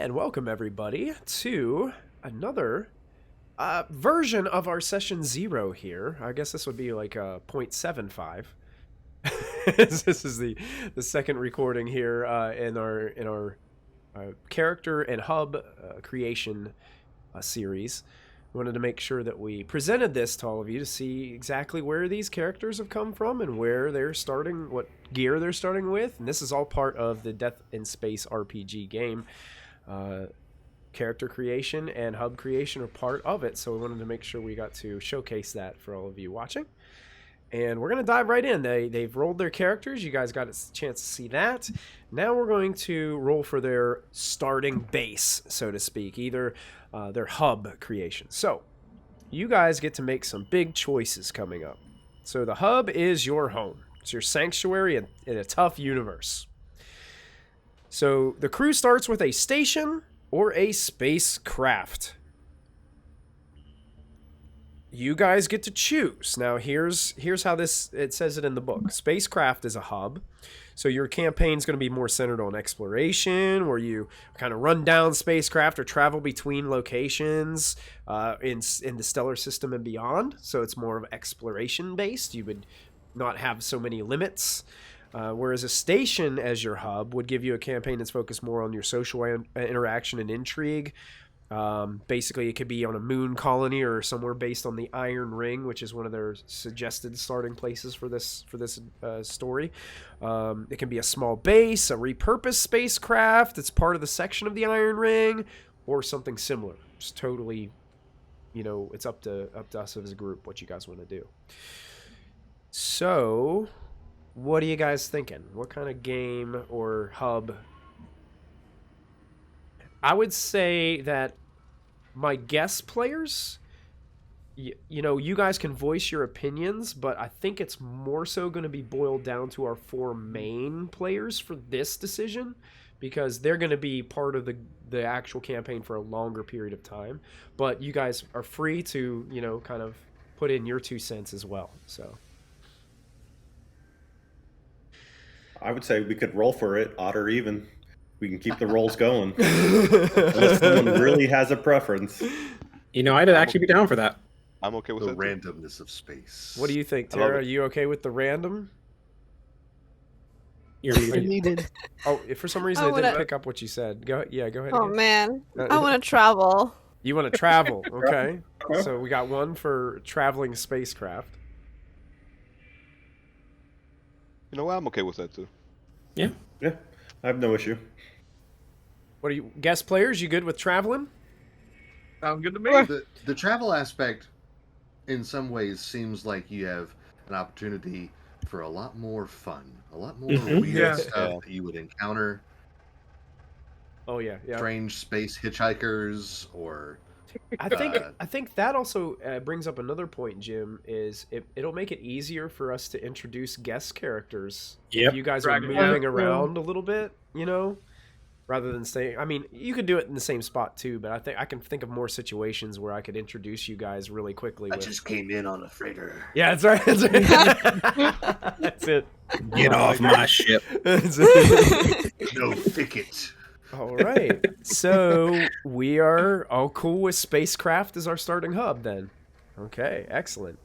And welcome everybody to another version of our session 0 here. I guess this would be like 0.75. This is the second recording here in our character and hub creation series. Wanted to make sure that we presented this to all of you to see exactly where these characters have come from and where they're starting, what gear they're starting with. And this is all part of the Death in Space RPG game. Character creation and hub creation are part of it, so we wanted to make sure we got to showcase that for all of you watching. And we're going to dive right in. They've rolled their characters. You guys got a chance to see that. Now we're going to roll for their starting base, so to speak, either their hub creation. So you guys get to make some big choices coming up. So the hub is your home. It's your sanctuary in a tough universe. So the crew starts with a station or a spacecraft. You guys get to choose. Now here's how it says it in the book. Spacecraft is a hub. So your campaign's going to be more centered on exploration, where you kind of run down spacecraft or travel between locations in the stellar system and beyond. So it's more of exploration based. You would not have so many limits. Whereas a station as your hub would give you a campaign that's focused more on your social interaction and intrigue. Basically, it could be on a moon colony or somewhere based on the Iron Ring, which is one of their suggested starting places for this story. It can be a small base, a repurposed spacecraft that's part of the section of the Iron Ring, or something similar. It's totally, it's up to us as a group what you guys want to do. So, what are you guys thinking? What kind of game or hub? I would say that my guest players, you guys can voice your opinions, but I think it's more so going to be boiled down to our 4 main players for this decision, because they're going to be part of the actual campaign for a longer period of time. But you guys are free to, kind of put in your 2 cents as well. So I would say we could roll for it, odd or even. We can keep the rolls going. Unless someone really has a preference. I'd actually be down for that. I'm okay with the it. Randomness of space. What do you think, Tara? Are you okay with the random? You're muted. Oh, if for some reason I didn't pick up what you said. Go ahead again. Oh, man. I want to travel. You want to travel, okay. So we got one for traveling spacecraft. You know what? I'm okay with that, too. Yeah. I have no issue. What are you, guest players? You good with traveling? Sounds good to me. The travel aspect, in some ways, seems like you have an opportunity for a lot more fun, a lot more weird stuff that you would encounter. Oh yeah. Strange space hitchhikers, or I think that also brings up another point, Jim. Is it'll make it easier for us to introduce guest characters if you guys are moving around a little bit, rather than staying. I mean, you could do it in the same spot too, but I think I can think of more situations where I could introduce you guys really quickly. I just came in on a freighter. Yeah, that's right. That's it. Get off my ship. No ticket. All right. So we are all cool with spacecraft as our starting hub then. Okay, excellent.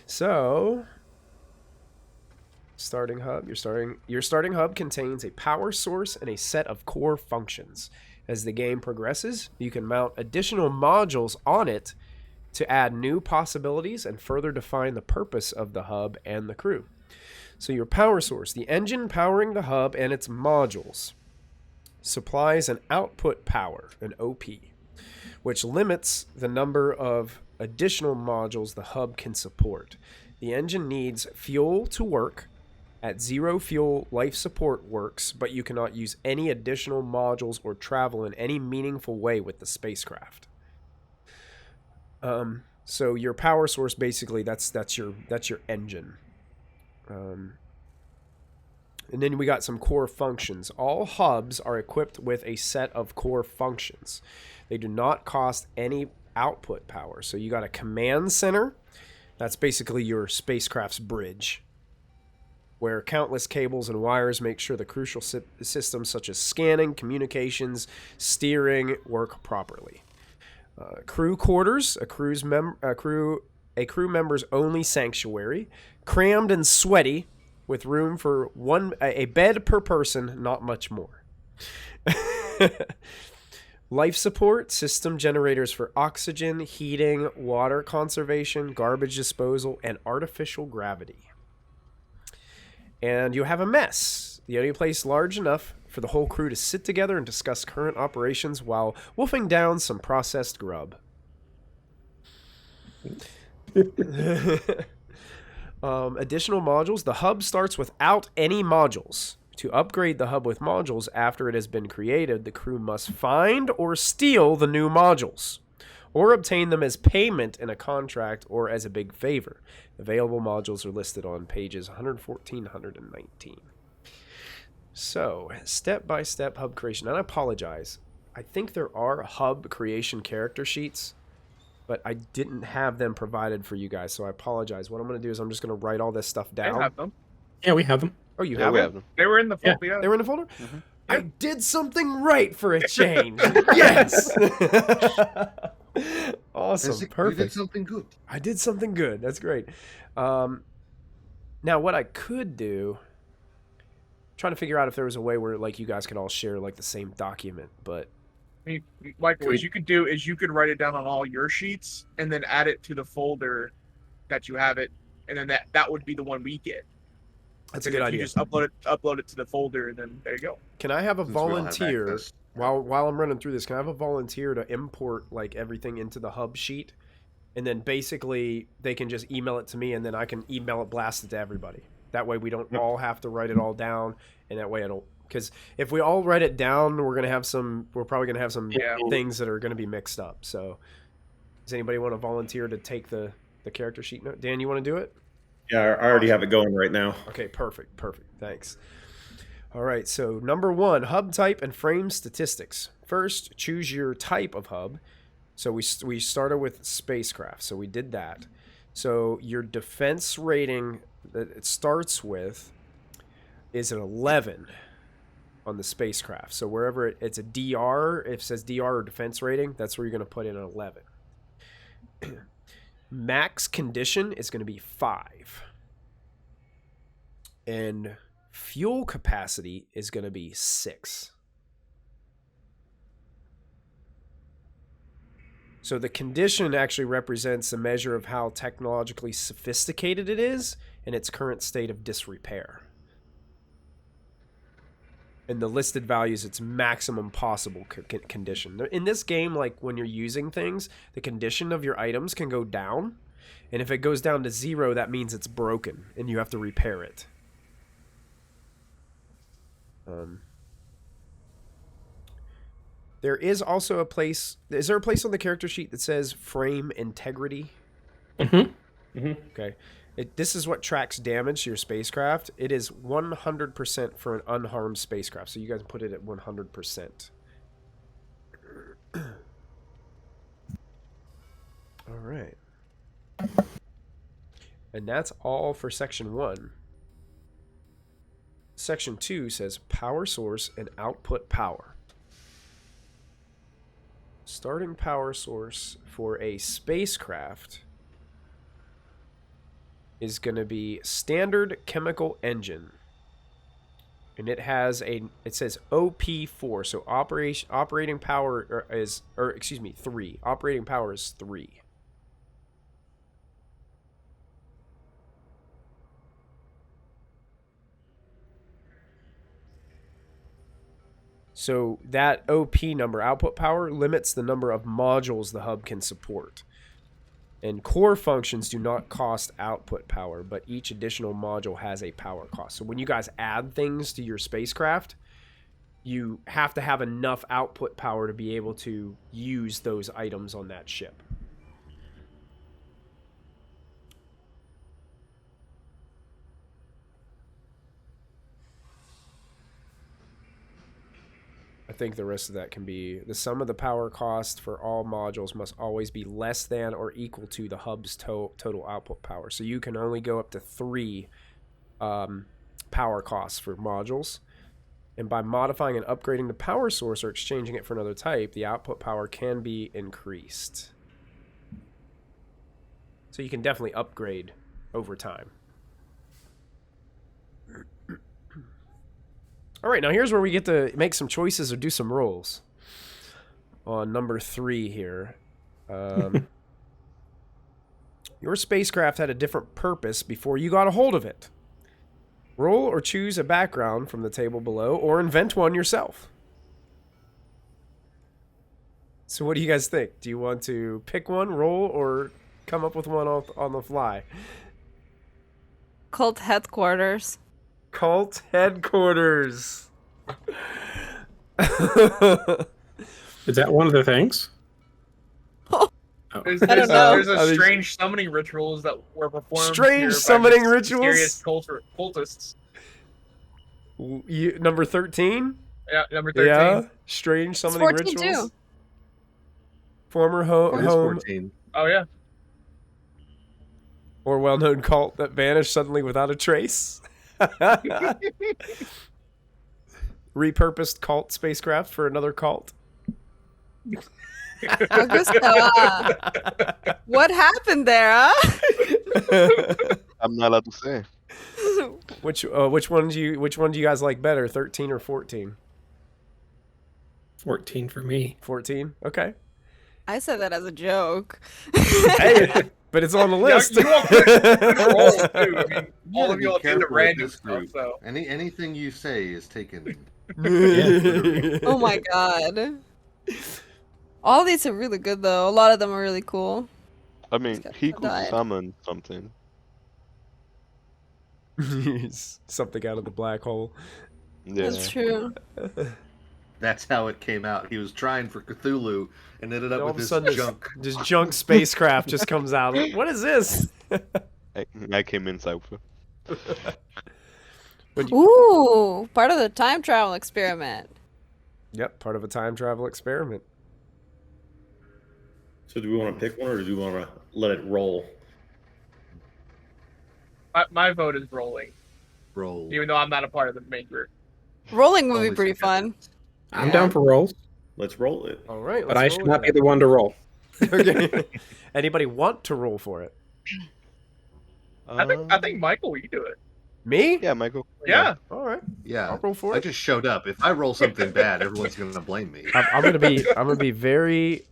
So starting hub, your starting hub contains a power source and a set of core functions. As the game progresses, you can mount additional modules on it to add new possibilities and further define the purpose of the hub and the crew. So your power source, the engine powering the hub and its modules, supplies an output power, an OP, which limits the number of additional modules the hub can support. The engine needs fuel to work. At 0 fuel, life support works, but you cannot use any additional modules or travel in any meaningful way with the spacecraft. So your power source, basically, that's your engine. And then we got some core functions. All hubs are equipped with a set of core functions. They do not cost any output power. So you got a command center. That's basically your spacecraft's bridge. where countless cables and wires make sure the crucial systems such as scanning, communications, steering work properly. Crew quarters, a crew member's only sanctuary, crammed and sweaty, with room for a bed per person, not much more. Life support, system generators for oxygen, heating, water conservation, garbage disposal, and artificial gravity. And you have a mess, the only place large enough for the whole crew to sit together and discuss current operations while wolfing down some processed grub. Additional modules. The hub starts without any modules. To upgrade the hub with modules after it has been created, the crew must find or steal the new modules, or obtain them as payment in a contract or as a big favor. Available modules are listed on pages 114, 119. So, step-by-step hub creation. And I apologize. I think there are hub creation character sheets, but I didn't have them provided for you guys, so I apologize. What I'm going to do is I'm just going to write all this stuff down. I have them. Yeah, we have them. Oh, you Yeah, have we them? have them. They were in the folder. Yeah. They were in the folder? Mm-hmm. I did something right for a change. Yes. Awesome. You did Perfect. something good. I did something good. That's great. Now, what I could do, trying to figure out if there was a way where like you guys could all share like the same document, but Michael, what you could do is you could write it down on all your sheets and then add it to the folder that you have it, and then that would be the one we get. that's a good idea. You just upload it to the folder, and then there you go. Can I have a Since we don't have volunteer access. while I'm running through this? Can I have a volunteer to import like everything into the hub sheet, and then basically they can just email it to me, and then I can email it, blast it to everybody. That way we don't all have to write it all down, and that way I don't. Because if we all write it down, we're probably gonna have some things that are gonna be mixed up. So, does anybody want to volunteer to take the character sheet note? Dan, you want to do it? Yeah, I already have it going right now. Okay, perfect. Thanks. All right, so number 1, hub type and frame statistics. First, choose your type of hub. So we started with spacecraft, so we did that. So your defense rating that it starts with is an 11 on the spacecraft. So wherever it's a DR, if it says DR or defense rating, that's where you're going to put in an 11. Max condition is going to be 5. And fuel capacity is going to be 6. So the condition actually represents a measure of how technologically sophisticated it is in its current state of disrepair. And the listed value is its maximum possible condition. In this game, like when you're using things, the condition of your items can go down. And if it goes down to 0, that means it's broken and you have to repair it. There is also a place. Is there a place on the character sheet that says frame integrity? Mm-hmm. Mm-hmm. Okay. This is what tracks damage to your spacecraft. It is 100% for an unharmed spacecraft. So you guys put it at 100%. All right. And that's all for section 1. Section 2 says power source and output power. Starting power source for a spacecraft is going to be standard chemical engine. And it says OP4, so operating power is 3. Operating power is 3. So that OP number, output power, limits the number of modules the hub can support. And core functions do not cost output power, but each additional module has a power cost. So when you guys add things to your spacecraft, you have to have enough output power to be able to use those items on that ship. I think the rest of that can be the sum of the power cost for all modules must always be less than or equal to the hub's total output power. So you can only go up to 3 power costs for modules. And by modifying and upgrading the power source or exchanging it for another type, the output power can be increased. So you can definitely upgrade over time. All right, now here's where we get to make some choices or do some rolls. On number 3 here. Your spacecraft had a different purpose before you got a hold of it. Roll or choose a background from the table below, or invent one yourself. So what do you guys think? Do you want to pick one, roll, or come up with one on the fly? Cult headquarters. Cult headquarters. Is that one of the things? There's I don't know. a strange summoning rituals that were performed. Strange here by summoning mysterious rituals? cultists. Number 13? Yeah, number 13. Yeah. Strange summoning 14 rituals. too. Former It is home 14. Oh yeah. or well-known cult that vanished suddenly without a trace. Repurposed cult spacecraft for another cult. Augusto, what happened there, huh? I'm not allowed to say. Which one do you guys like better, 13 or 14? 14 for me. 14? Okay. I said that as a joke. Hey, but it's on the list. You all could roll too. I mean, You all gotta of be you all did the careful with random this stuff. group. So Anything you say is taken. Oh my god. All these are really good though. A lot of them are really cool. I mean, got he to could die. summon something. Something out of the black hole. Yeah. That's true. That's how it came out. He was trying for Cthulhu and ended up All with of a this sudden, junk. this junk spacecraft just comes out. What is this? I came inside with it. Ooh, part of the time travel experiment. Yep, part of a time travel experiment. So do we want to pick one, or do we want to let it roll? my vote is rolling, Roll. even though I'm not a part of the main group. Rolling would be Only pretty fun. suggestions. I'm down for rolls, Let's roll it. All right, but I should not be the one to roll. Okay. Anybody want to roll for it? I think Michael, you do it. Me? Yeah, Michael. Yeah. All right. Yeah, I'll roll for I it. just showed up. If I roll something bad, everyone's gonna blame me. I'm gonna be very.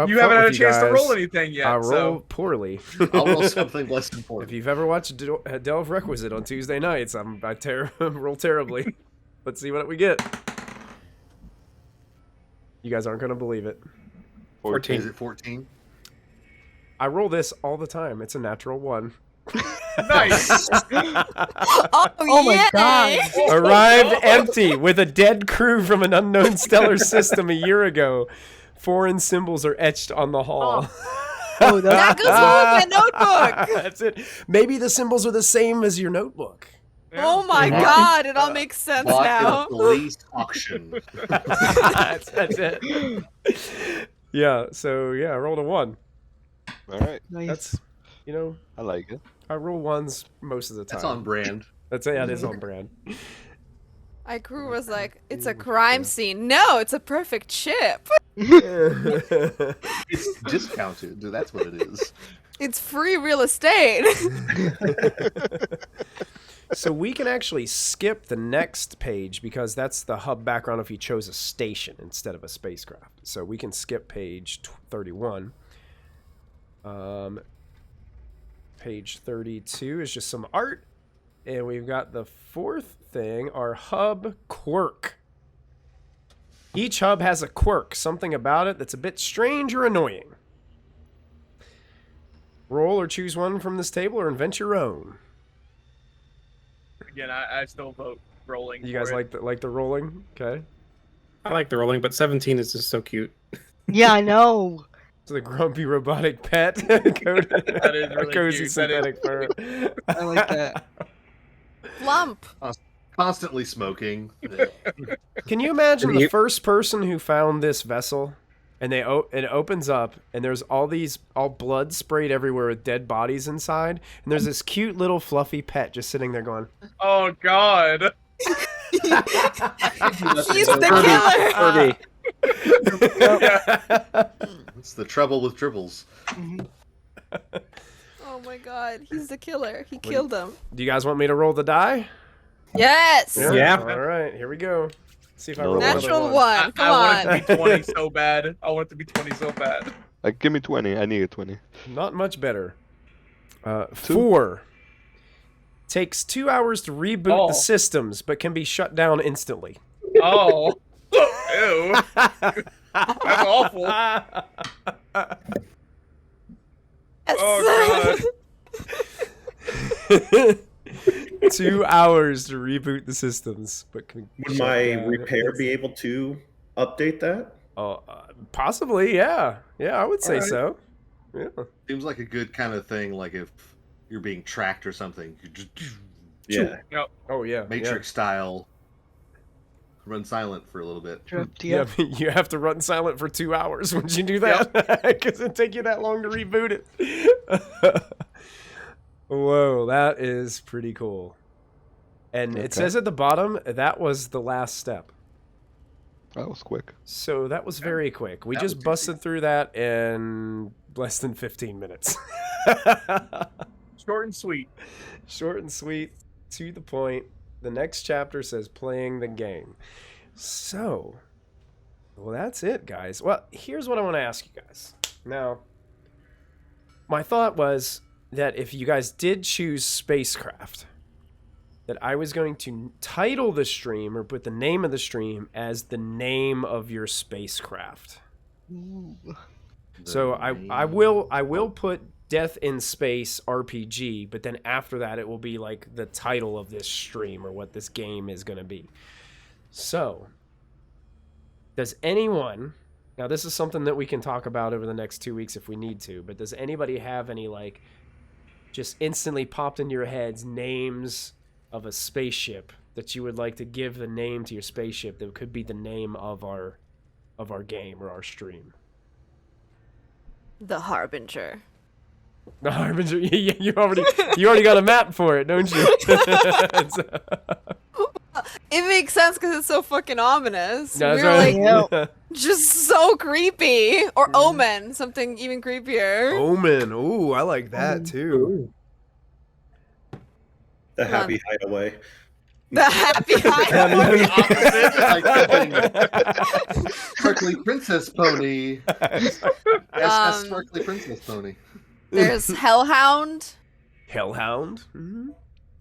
You upfront haven't had a with chance to guys. roll anything yet. I roll So poorly. I'll roll something less If important. you've ever watched Delve Requisite on Tuesday nights, I roll terribly. Let's see what we get. You guys aren't gonna believe it. 14. Is it 14? I roll this all the time. It's a natural 1. nice. Oh my god. Arrived empty with a dead crew from an unknown stellar system a year ago. Foreign symbols are etched on the hall. Oh, that goes well with my notebook. That's it. Maybe the symbols are the same as your notebook. Oh my god, it all makes sense Bought in now. a police auction. that's it. Yeah, so yeah, I rolled a 1. All right. That's, I like it. I roll 1s most of the time. That's on brand. That's it. That is on brand. My crew was like, it's a crime scene. No, it's a perfect chip. It's discounted. That's what it is. It's free real estate. So we can actually skip the next page because that's the hub background if you chose a station instead of a spacecraft. So we can skip page 31. Page 32 is just some art. And we've got the fourth thing, our hub quirk. Each hub has a quirk, something about it that's a bit strange or annoying. Roll or choose one from this table or invent your own. Again, I still vote rolling. You guys for it. like the rolling? Okay. I like the rolling, but 17 is just so cute. Yeah, I know. So the grumpy robotic pet. That is really cozy cute. synthetic fur. I like that. Lump. Constantly smoking. Can you imagine Did the you- first person who found this vessel? and it opens up, and there's all blood sprayed everywhere with dead bodies inside, and there's this cute little fluffy pet just sitting there going, Oh God. He's the killer. It's the trouble with dribbles. Oh my God, he's the killer. He killed him. Do you guys want me to roll the die? Yes. Yeah. All right, here we go. See if I No. roll another Natural one. one. Come I want on. it to be 20 so bad. I want it to be 20 so bad. Give me 20. I need a 20. Not much better. 4. Takes 2 hours to reboot the systems, but can be shut down instantly. Oh. Ew. That's awful. Oh God. 2 hours to reboot the systems, but can Would shut my down repair be able to update that? possibly, yeah. Yeah, I would say Alright. so. Yeah. Seems like a good kind of thing. Like if you're being tracked or something, you just Yeah. Oh yeah. Matrix style. Run silent for a little bit. Yeah, you have to run silent for 2 hours when you do that, because it take you that long to reboot it. Whoa, that is pretty cool. And it says at the bottom that was the last step. That was quick. So that was very quick. We That just was busted through that in less than 15 minutes. Short and sweet. Short and sweet, to the point. The next chapter says playing the game. So, well, that's it, guys. Well, here's what I want to ask you guys. Now, my thought was that if you guys did choose Spacecraft, that I was going to title the stream or put the name of the stream as the name of your spacecraft. So I will put Death in Space RPG, but then after that it will be like the title of this stream or what this game is going to be. So, does anyone, now this is something that we can talk about over the next 2 weeks if we need to, but does anybody have any like just instantly popped into your heads names of a spaceship that you would like to give the name to your spaceship that could be the name of our game or our stream? The Harbinger. The Harbinger. Yeah, you already got a map for it, don't you? It makes sense because it's so fucking ominous. That's We're right. like, just so creepy. Or Omen, something even creepier. Omen. Ooh, I like that too. The happy hideaway. The happy hideaway. Like Sparkly Princess Pony. SS Sparkly Princess Pony. There's Hellhound. Hellhound. Mm-hmm.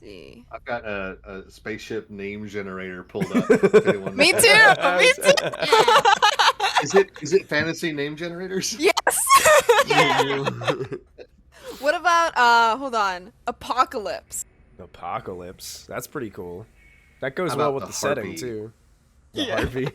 See. I've got a spaceship name generator pulled up. if anyone- Me too. Me too. Is it fantasy name generators? Yes. What about hold on, Apocalypse? Apocalypse. That's pretty cool. That goes How well about with the the setting Harpy? too. The Yeah. Harpy.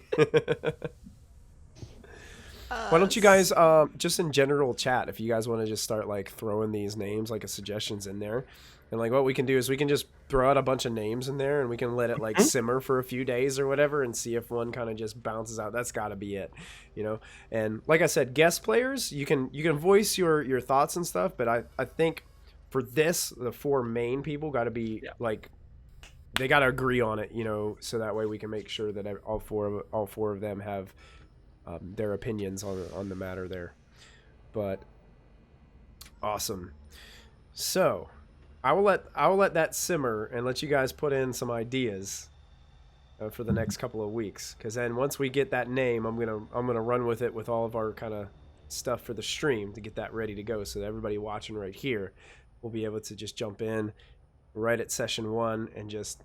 Why don't you guys just in general chat if you guys want to just start like throwing these names like as suggestions in there, and like what we can do is we can just throw out a bunch of names in there and we can let it like simmer for a few days or whatever and see if one kind of just bounces out. That's got to be it, you know. And like I said, guest players, you can voice your thoughts and stuff, but I think for this the 4 main people got to be like they got to agree on it, you know, so that way we can make sure that all four of them have their opinions on the matter there. But awesome. So I will let that simmer and let you guys put in some ideas for the next couple of weeks, because then once we get that name, I'm gonna run with it with all of our kind of stuff for the stream to get that ready to go, so that everybody watching right here will be able to just jump in right at session 1 and just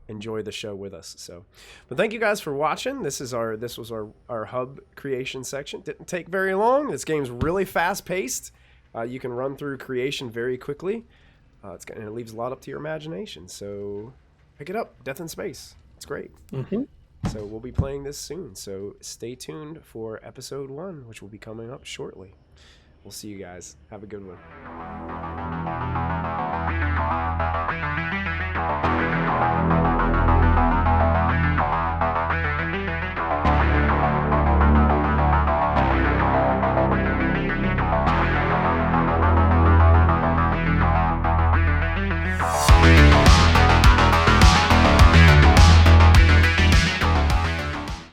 enjoy the show with us. So, but thank you guys for watching. This was our hub creation section. Didn't take very long. This game's really fast paced. You can run through creation very quickly. And it leaves a lot up to your imagination. So pick it up. Death in Space. It's great. Mm-hmm. So we'll be playing this soon. So stay tuned for episode 1, which will be coming up shortly. We'll see you guys. Have a good one.